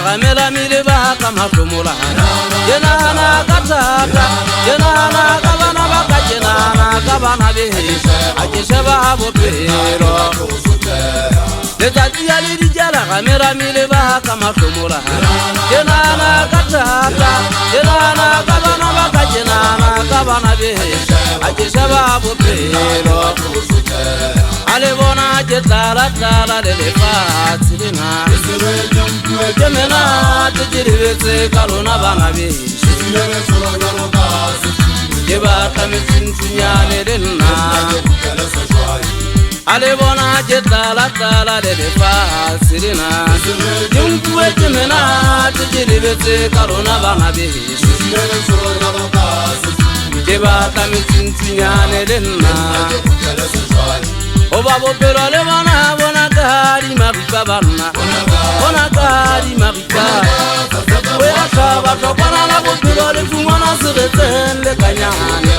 gamela mile ba ka mahlomola Jenana ka tata Jenana ka bana ba ka jenana ka bana beheso a ke sheba bophelo Letsatsi ya le dijala gamela mile ba ka mahlomola Jenana ka tata Jenana ka bana ba ka jenana ka bana beheso a ke sheba bophelo Ale bona je tala tala le lefatshe lena Ke mena te diretse ka lona bana beso Ke batla metsintsinyane le nna Ale bona je tala tala le lefatshe lena Ke mena te diretse ka lona bana beso Ke batla metsintsinyane le nna Oba bophelo le bona bona ka di maripa banna Bona ka di maripa O ya shaba tlhokwana la bophelo le fumana seretseng le kanyane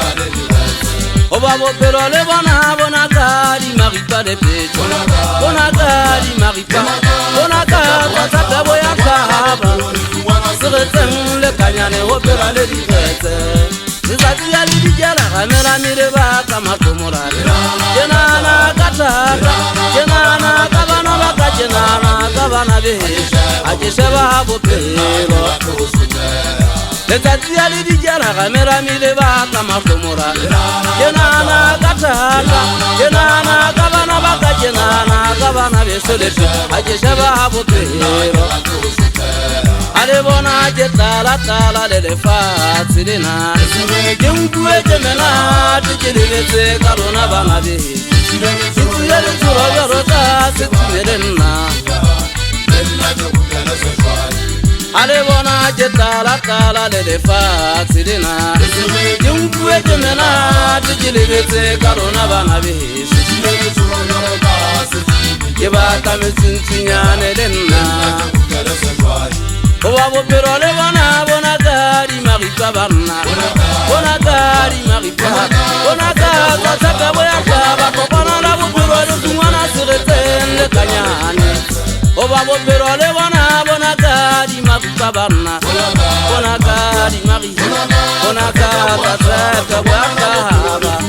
Oba bophelo le bona ka di maripa le petso Bona ka di maripa Bona ka tata bo ya shaba Seretseng le kanyane o phela le diretse Letsatsi ya le dijala gamela mile ba ka mahlomolane Jenana ka tata Jenana ka bana ba ka jenana ka bana beheso a ke sheba bophelo Letsatsi ya le dijala gamela mile ba ka mahlomolane Jenana ka tata Jenana ka bana ba ka jenana ka bana beheso a ke sheba bophelo Ale bona je tala tala le lefatshe lena Ke nkue ke mena te ke leletse ka lona bana beheso Ke tsile le tsoro ya rota se tsile nna Ale bona je tala tala le lefatshe lena Ke nkue ke mena te ke leletse ka lona bana beheso Ke batla metsintsinyane le nna Oba bophelo le bona ka di maripa banna Bona ka di maripa Bona ka tata bo ya shaba Kopana la bophelo le fumana seretseng le kanyane Oba bophelo le bona ka di maripa banna Bona ka di maripa Bona ka tata bo ya shaba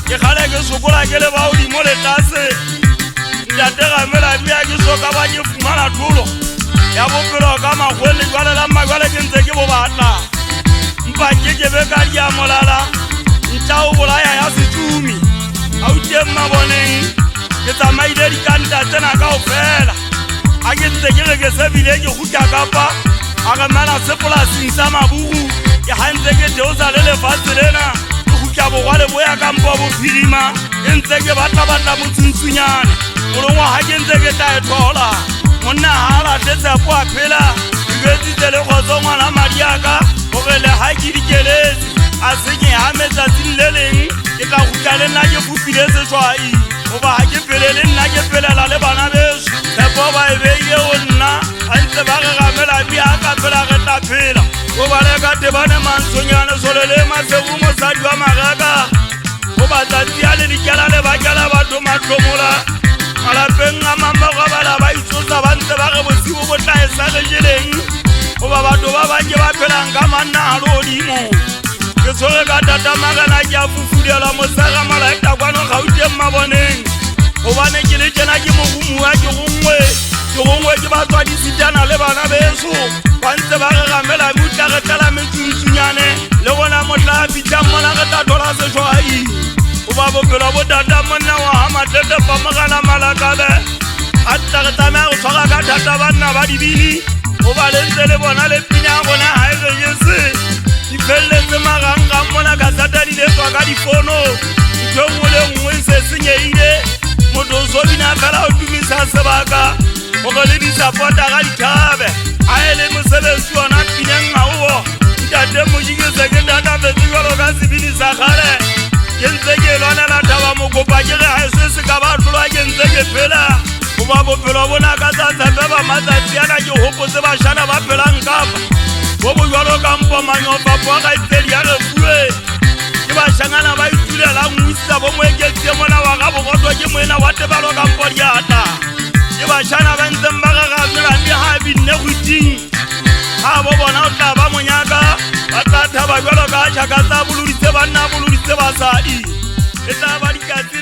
Ke khale ke sokola ke le ba o di mo le tlase ya tega mela bia ke soka ba ke fumana thulo ya bophelo ka magwele jwale la magwele ke ntse ke bo batla mpa ke be ka dia molala ntja o bolaya ya setumi a o teng maboneng ke tsamaile di kanta tsena ka ofela a ke ntse ke re ke sebile ke gutla kapa a re mana se polasing sa maburu ke hantse ke theosa le lefatshe lena Ka bo wale boya ka mpo bo phirima Entse ke batla motsintsinyane Molongwa ha ke ntse ke tla ethola Monna hala tletsa po a phela Ibetsitse le kgotso ngwana madiaka Hore le ha ke dikeletse A se ke ha metsatsing le leng Ke tla gutla le nna ke fupile seshwai Oba ha ke pele le nna ke pelela le bana beso Tepo ba e beile o nna A ntse ba re gamela bia ka phela re tla phela Oba le ka tebane mansonyane Sole le masegu mosadi wa maraka Oba tsatsi ya le dikela le bakela batho mahlomola Malapeng a mamba kwa bala ba itsosa ba ntse ba re bosibo bo tla e sa rejeleng Oba batho ba bake ba phelang ka manna halo odimo Ke tshore ka tata magana ke a fufudela mosega malaeta kwano gauteng maboneng Obane ke le tjena ke mogumua ke gongwe ke ba tswa disitana le bana beso Ba ntse ba re gamela mutla re tala metsuntsinyane Le bona motla a fitla mona re tla thola seshwai Oba bophelo bo tata monna wa ha matete pa magana malakabe A tla re tsamaya go tshwara ka thata banna ba dibini Oba le ntse le bona le pina ya bona ha e renyetse Di felletse marangrang mona ka satani le tswa ka difono Ntho nngwe le nngwe se senyeile Motho o so bina fela o tumisa sebaka Hore le disapota ga dithabe A e le mosebetsi ona pineng hao Ntate mojiketse ke ntatafetse jwalo ka sebini sa kgale Ke ntse ke lwanela thaba mokopa ke re ha e se se ka ba tlolwa ke ntse ke phela Goba bophelo bona ka tsatsa ba matsatsi ana ke hopotse bashana ba phelang kapa bo jwalo ka mpo manyopa po ga itsedi ya refuwe ke bashangana ba itulela ngwisa bo moeketse mona wa ga bogotwa ke moena wa tebalo ka mpo diata ke bashana ba ntseng ba gagazela ndi ha binne khuting ha bo bona o tla ba monyaka ba tla thaba jwalo ka tshaka tsa boluditse banna boluditse basadi e tla ba dikatsi